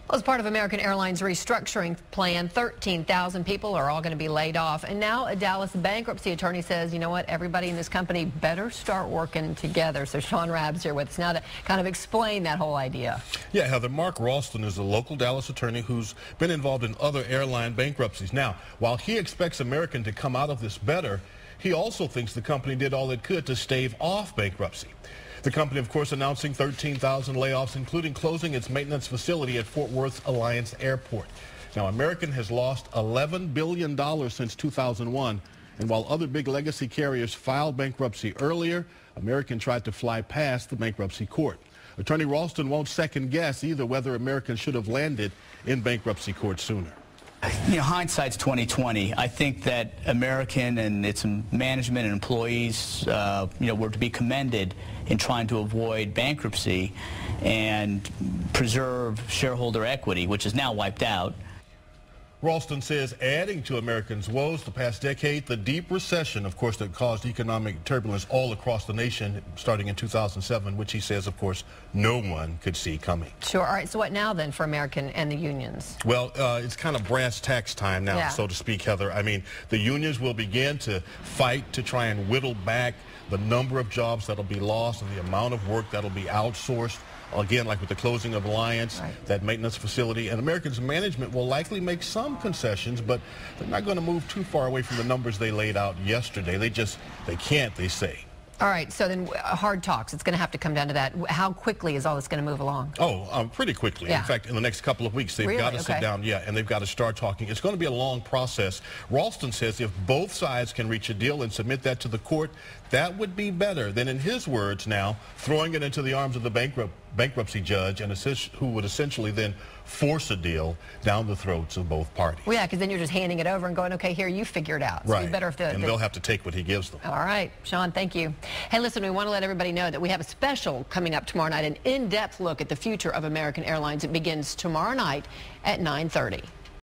Well, as part of American Airlines' restructuring plan, 13,000 people are all going to be laid off. And now a Dallas bankruptcy attorney says, you know what, everybody in this company better start working together. So Sean Rabb's here with us now to kind of explain that whole idea. Yeah, Heather, Mark Ralston is a local Dallas attorney who's been involved in other airline bankruptcies. Now, while he expects American to come out of this better, he also thinks the company did all it could to stave off bankruptcy. The company, of course, announcing 13,000 layoffs, including closing its maintenance facility at Fort Worth's Alliance Airport. Now, American has lost $11 billion since 2001, and while other big legacy carriers filed bankruptcy earlier, American tried to fly past the bankruptcy court. Attorney Ralston won't second guess either whether American should have landed in bankruptcy court sooner. You know, hindsight's 20/20. I think that American and its management and employees, were to be commended in trying to avoid bankruptcy and preserve shareholder equity, which is now wiped out. Ralston says adding to Americans' woes the past decade, the deep recession, of course, that caused economic turbulence all across the nation starting in 2007, which he says, of course, no one could see coming. Sure. All right. So what now then for American and the unions? Well, it's kind of brass tacks time now, so to speak, Heather. I mean, the unions will begin to fight to try and whittle back the number of jobs that'll be lost and the amount of work that'll be outsourced. Again, like with the closing of Alliance, that maintenance facility, and American's management will likely make some concessions, but they're not going to move too far away from the numbers they laid out yesterday. They can't, they say. All right, so then hard talks. It's going to have to come down to that. How quickly is all this going to move along? Oh, pretty quickly. In fact, in the next couple of weeks, they've got to sit down, and they've got to start talking. It's going to be a long process. Ralston says if both sides can reach a deal and submit that to the court, that would be better than, in his words now, throwing it into the arms of the bankruptcy judge and who would essentially then force a deal down the throats of both parties. Well, yeah, because then you're just handing it over and going, okay, here, you figure it out. So right. Better if and they'll have to take what he gives them. All right. Sean, thank you. Hey, listen, we want to let everybody know that we have a special coming up tomorrow night, an in-depth look at the future of American Airlines. It begins tomorrow night at 9:30.